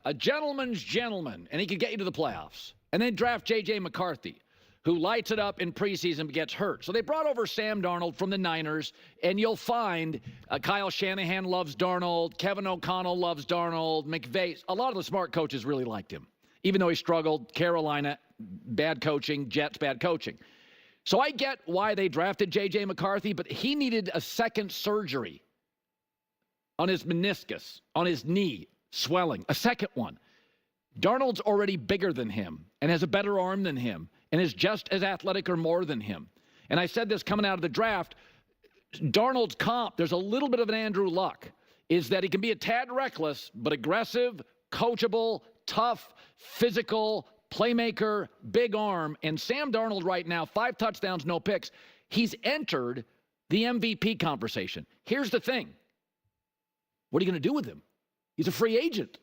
a gentleman's gentleman, and he could get you to the playoffs. And then draft J.J. McCarthy, who lights it up in preseason but gets hurt. So they brought over Sam Darnold from the Niners, and you'll find Kyle Shanahan loves Darnold, Kevin O'Connell loves Darnold, McVay. A lot of the smart coaches really liked him, even though he struggled. Carolina, bad coaching. Jets, bad coaching. So I get why they drafted J.J. McCarthy, but he needed a second surgery on his meniscus, on his knee, swelling, a second one. Darnold's already bigger than him and has a better arm than him and is just as athletic or more than him. And I said this coming out of the draft, Darnold's comp, there's a little bit of an Andrew Luck, is that he can be a tad reckless, but aggressive, coachable, tough, physical, playmaker, big arm. And Sam Darnold right now, 5 touchdowns, no picks. He's entered the MVP conversation. Here's the thing. What are you going to do with him? He's a free agent.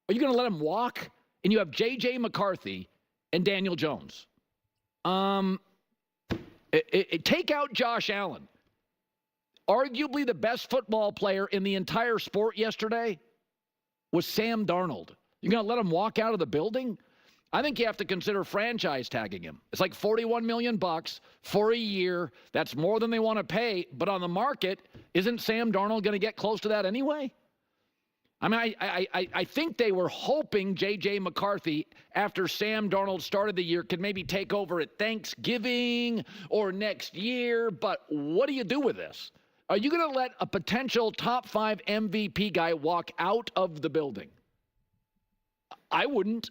Are you going to let him walk? And you have J.J. McCarthy and Daniel Jones. Take out Josh Allen. Arguably the best football player in the entire sport yesterday was Sam Darnold. You're going to let him walk out of the building? I think you have to consider franchise tagging him. It's like $41 million for a year. That's more than they want to pay. But on the market, isn't Sam Darnold going to get close to that anyway? I mean, I think they were hoping J.J. McCarthy, after Sam Darnold started the year, could maybe take over at Thanksgiving or next year. But what do you do with this? Are you going to let a potential top 5 MVP guy walk out of the building? I wouldn't.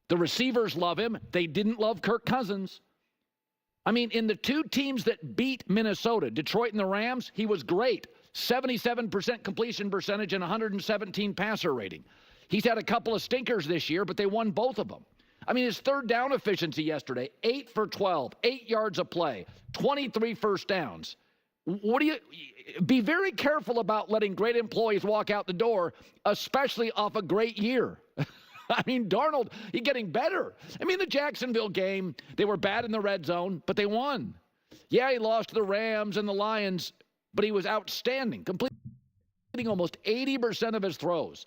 The receivers love him. They didn't love Kirk Cousins. I mean, in the 2 teams that beat Minnesota, Detroit and the Rams, he was great. 77% completion percentage and 117 passer rating. He's had a couple of stinkers this year, but they won both of them. I mean, his third down efficiency yesterday, 8 for 12, 8 yards a play, 23 first downs. What do you be very careful about letting great employees walk out the door, especially off a great year. I mean, Darnold, he's getting better. I mean, the Jacksonville game, they were bad in the red zone, but they won. Yeah, he lost to the Rams and the Lions, but he was outstanding, completing almost 80% of his throws.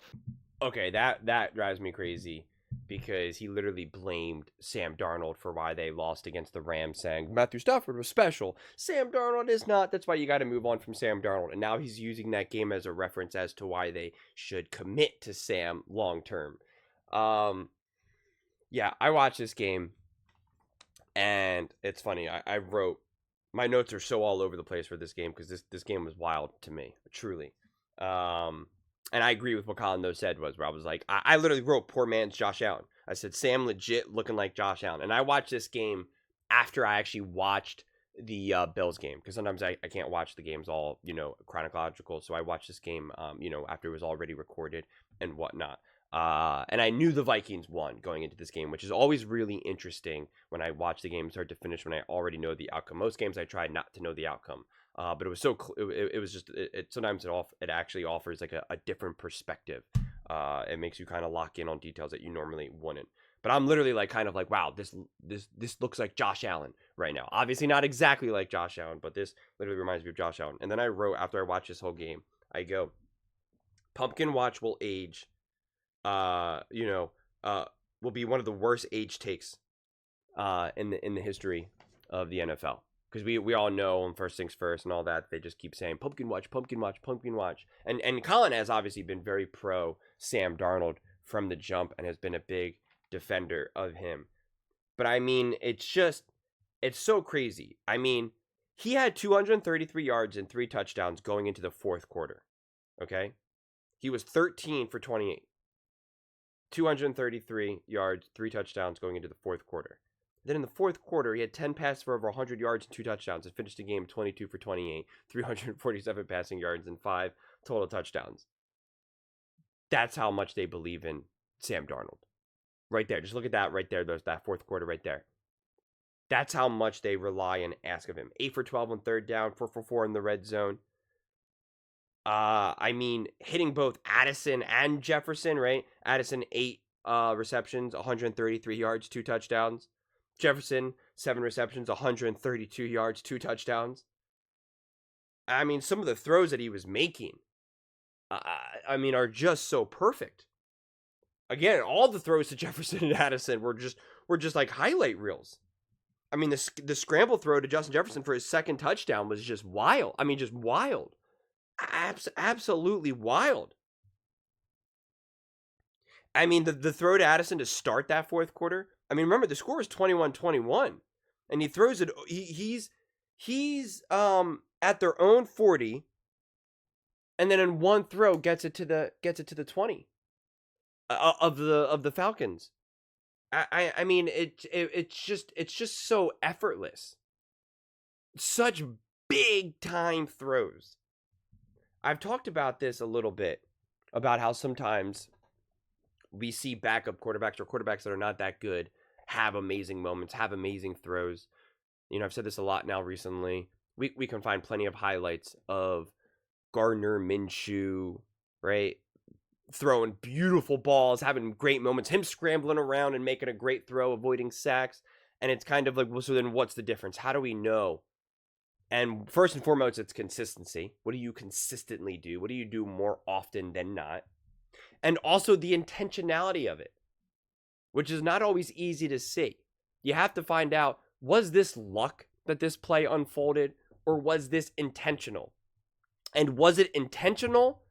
Okay, that drives me crazy because he literally blamed Sam Darnold for why they lost against the Rams, saying Matthew Stafford was special. Sam Darnold is not. That's why you got to move on from Sam Darnold. And now he's using that game as a reference as to why they should commit to Sam long term. Yeah, I watched this game, and it's funny. I wrote, my notes are so all over the place for this game because this game was wild to me, truly. And I agree with what Colin though said where I was like, I literally wrote poor man's Josh Allen. I said Sam legit looking like Josh Allen, and I watched this game after I actually watched the Bills game because sometimes I can't watch the games all chronological, so I watched this game after it was already recorded and whatnot. And I knew the Vikings won going into this game, which is always really interesting when I watch the game start to finish when I already know the outcome. Most games I try not to know the outcome, but it was so it was just sometimes it actually offers like a different perspective. It makes you kind of lock in on details that you normally wouldn't. But I'm literally like kind of like, wow, this looks like Josh Allen right now. Obviously not exactly like Josh Allen, but this literally reminds me of Josh Allen. And then I wrote after I watched this whole game, I go, Pumpkin Watch will age. Will be one of the worst age takes in the history of the NFL. Because we all know on First Things First and all that, they just keep saying Pumpkin Watch, Pumpkin Watch, Pumpkin Watch. And Colin has obviously been very pro Sam Darnold from the jump and has been a big defender of him. But I mean, it's so crazy. I mean, he had 233 yards and 3 touchdowns going into the fourth quarter. Okay? He was 13 for 28. 233 yards, 3 touchdowns going into the fourth quarter. Then in the fourth quarter, he had 10 passes for over 100 yards and 2 touchdowns and finished the game 22 for 28, 347 passing yards and 5 total touchdowns. That's how much they believe in Sam Darnold. Right there. Just look at that right there. There's that fourth quarter right there. That's how much they rely and ask of him. 8 for 12 on third down, 4 for 4 in the red zone. I mean, hitting both Addison and Jefferson, right? Addison, 8 receptions, 133 yards, 2 touchdowns. Jefferson, 7 receptions, 132 yards, 2 touchdowns. I mean, some of the throws that he was making, are just so perfect. again, all the throws to Jefferson and Addison were just like highlight reels. I mean, the scramble throw to Justin Jefferson for his second touchdown was just wild. I mean, just wild. Absolutely wild. I mean, the throw to Addison to start that fourth quarter. I mean, remember, the score was 21-21. And he throws it. He's at their own 40. And then in one throw gets it to the 20 of the Falcons. I mean, it's just so effortless. Such big time throws. I've talked about this a little bit, about how sometimes we see backup quarterbacks or quarterbacks that are not that good have amazing moments, have amazing throws. You know, I've said this a lot now recently. We can find plenty of highlights of Gardner Minshew, right? Throwing beautiful balls, having great moments, him scrambling around and making a great throw, avoiding sacks. And it's kind of like, well, so then what's the difference? How do we know? And first and foremost, it's consistency. What do you consistently do? What do you do more often than not? And also the intentionality of it, which is not always easy to see. You have to find out, was this luck that this play unfolded, or was this intentional? And was it intentional,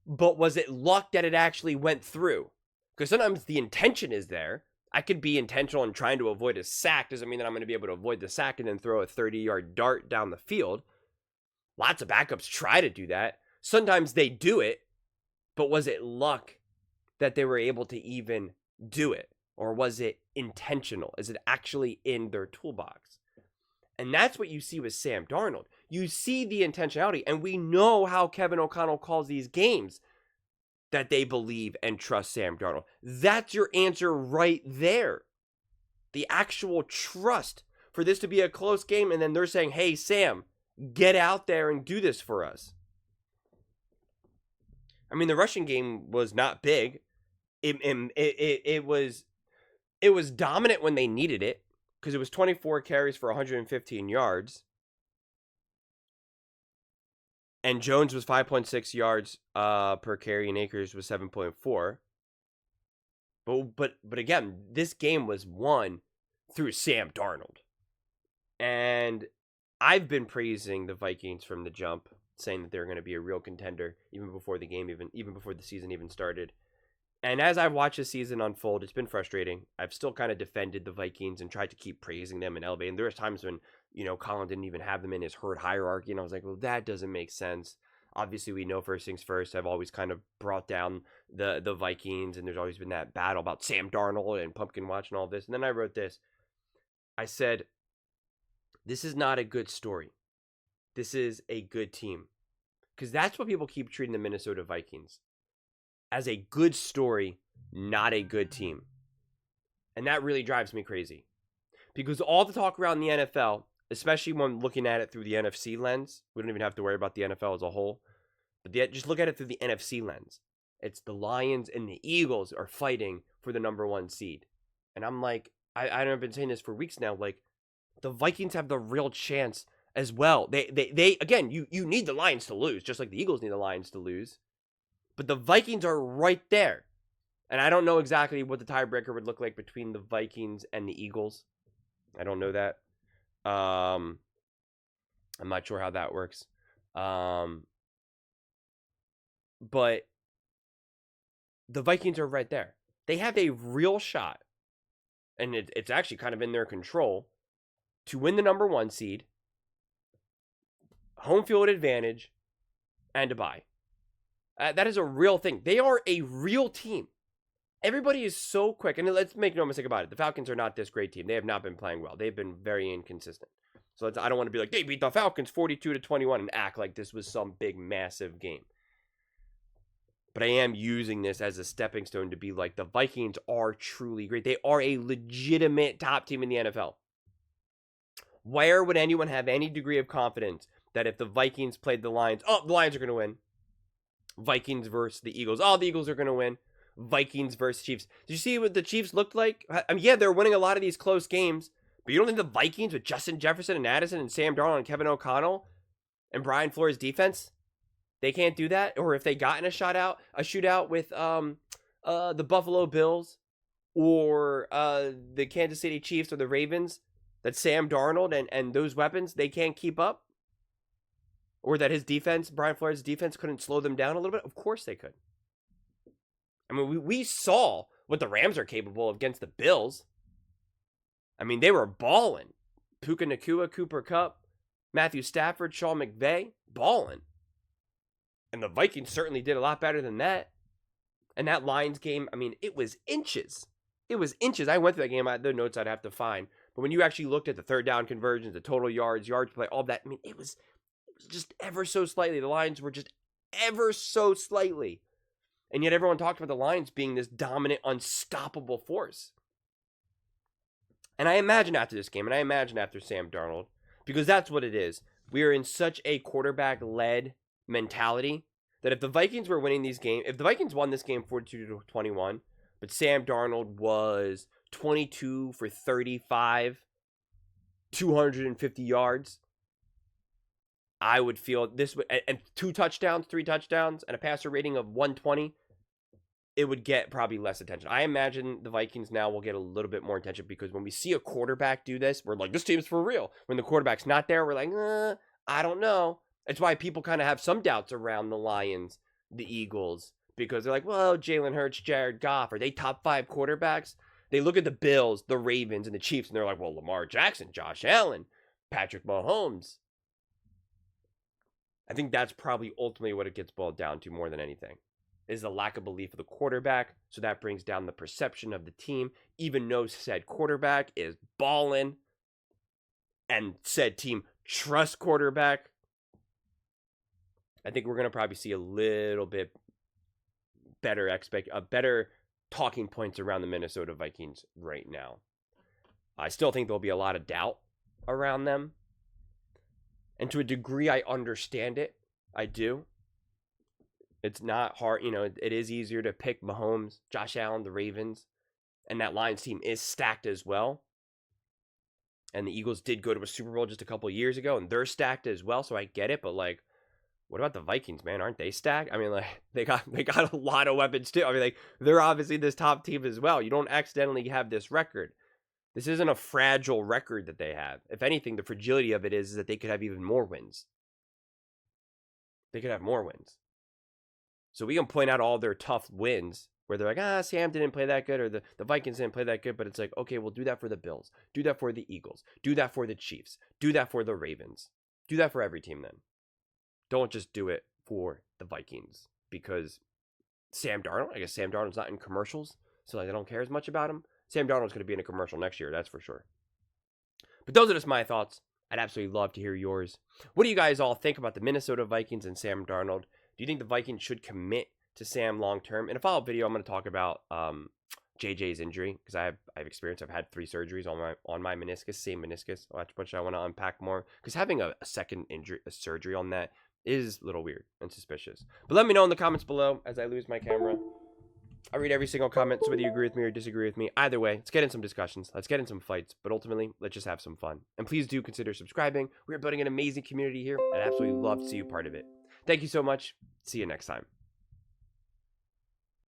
but was it luck that it actually went through? Because sometimes the intention is there. I could be intentional in trying to avoid a sack. Doesn't mean that I'm going to be able to avoid the sack and then throw a 30-yard dart down the field. Lots of backups try to do that. Sometimes they do it, but was it luck that they were able to even do it? Or was it intentional? Is it actually in their toolbox? And that's what you see with Sam Darnold. You see the intentionality, and we know how Kevin O'Connell calls these games, that they believe and trust Sam Darnold. That's your answer right there. The actual trust for this to be a close game, and then they're saying, hey, Sam, get out there and do this for us. I mean, the rushing game was not big. It was dominant when they needed it, because it was 24 carries for 115 yards. And Jones was 5.6 yards per carry, and Akers was 7.4. But again, this game was won through Sam Darnold. And I've been praising the Vikings from the jump, saying that they're going to be a real contender even before the game, even before the season even started. And as I've watched the season unfold, it's been frustrating. I've still kind of defended the Vikings and tried to keep praising them and elevating. There was times when, Colin didn't even have them in his herd hierarchy, and I was like, well, that doesn't make sense. Obviously, we know first things first. I've always kind of brought down the Vikings, and there's always been that battle about Sam Darnold and Pumpkin Watch and all this. And then I wrote this. I said, this is not a good story. This is a good team. Because that's what people keep treating the Minnesota Vikings. As a good story, not a good team. And that really drives me crazy. Because all the talk around the NFL, especially when looking at it through the NFC lens, we don't even have to worry about the NFL as a whole, but just look at it through the NFC lens. It's the Lions and the Eagles are fighting for the number one seed. And I'm like, I've been saying this for weeks now, like, the Vikings have the real chance as well. They again, you need the Lions to lose, just like the Eagles need the Lions to lose. But the Vikings are right there. And I don't know exactly what the tiebreaker would look like between the Vikings and the Eagles. I don't know that. I'm not sure how that works. But the Vikings are right there. They have a real shot, and it's actually kind of in their control, to win the number one seed, home field advantage, and a bye. That is a real thing. They are a real team. Everybody is so quick. And let's make no mistake about it. The Falcons are not this great team. They have not been playing well. They've been very inconsistent. So I don't want to be like, they beat the Falcons 42-21 and act like this was some big, massive game. But I am using this as a stepping stone to be like, the Vikings are truly great. They are a legitimate top team in the NFL. Where would anyone have any degree of confidence that if the Vikings played the Lions, the Lions are going to win? Vikings versus the Eagles. The Eagles are going to win. Vikings versus Chiefs. Did you see what the Chiefs looked like? I mean, yeah, they're winning a lot of these close games, but you don't think the Vikings with Justin Jefferson and Addison and Sam Darnold and Kevin O'Connell and Brian Flores defense, they can't do that? Or if they got in a shootout with the Buffalo Bills or the Kansas City Chiefs or the Ravens that Sam Darnold and those weapons, they can't keep up? Or that his defense, Brian Flores' defense, couldn't slow them down a little bit? Of course they could. I mean, we saw what the Rams are capable of against the Bills. I mean, they were balling. Puka Nacua, Cooper Kupp, Matthew Stafford, Sean McVay, balling. And the Vikings certainly did a lot better than that. And that Lions game, I mean, it was inches. It was inches. I went through that game. I had the notes I'd have to find. But when you actually looked at the third down conversions, the total yards play, all that, I mean, it was just ever so slightly. The Lions were just ever so slightly. And yet everyone talked about the Lions being this dominant, unstoppable force. And I imagine after this game, and I imagine after Sam Darnold, because that's what it is. We are in such a quarterback-led mentality that if the Vikings were winning these games, if the Vikings won this game 42-21, but Sam Darnold was 22 for 35, 250 yards, I would feel this would, and 2 touchdowns, 3 touchdowns, and a passer rating of 120, it would get probably less attention. I imagine the Vikings now will get a little bit more attention because when we see a quarterback do this, we're like, this team's for real. When the quarterback's not there, we're like, I don't know. It's why people kind of have some doubts around the Lions, the Eagles, because they're like, well, Jalen Hurts, Jared Goff, are they top 5 quarterbacks? They look at the Bills, the Ravens, and the Chiefs, and they're like, well, Lamar Jackson, Josh Allen, Patrick Mahomes. I think that's probably ultimately what it gets boiled down to more than anything, is the lack of belief of the quarterback. So that brings down the perception of the team, even though said quarterback is balling and said team trusts quarterback. I think we're going to probably see a little bit better better talking points around the Minnesota Vikings right now. I still think there'll be a lot of doubt around them. And to a degree, I understand it. I do. It's not hard. You know, it is easier to pick Mahomes, Josh Allen, the Ravens. And that Lions team is stacked as well. And the Eagles did go to a Super Bowl just a couple years ago, and they're stacked as well, so I get it. But, like, what about the Vikings, man? Aren't they stacked? I mean, like, they got a lot of weapons, too. I mean, like, they're obviously this top team as well. You don't accidentally have this record. This isn't a fragile record that they have. If anything, the fragility of it is that they could have even more wins. They could have more wins. So we can point out all their tough wins where they're like, Sam didn't play that good, or the Vikings didn't play that good, but it's like, okay, we'll do that for the Bills. Do that for the Eagles. Do that for the Chiefs. Do that for the Ravens. Do that for every team then. Don't just do it for the Vikings, because Sam Darnold, I guess Sam Darnold's not in commercials, so like I don't care as much about him. Sam Darnold's going to be in a commercial next year, that's for sure. But those are just my thoughts. I'd absolutely love to hear yours. What do you guys all think about the Minnesota Vikings and Sam Darnold? Do you think the Vikings should commit to Sam long term? In a follow-up video, I'm going to talk about JJ's injury, because I have experience. I've had 3 surgeries on my meniscus, same meniscus, which I want to unpack more, because having a second surgery on that is a little weird and suspicious. But let me know in the comments below as I lose my camera. I read every single comment, so whether you agree with me or disagree with me, either way, let's get in some discussions, let's get in some fights, but ultimately, let's just have some fun. And please do consider subscribing. We're building an amazing community here, and I'd absolutely love to see you part of it. Thank you so much. See you next time.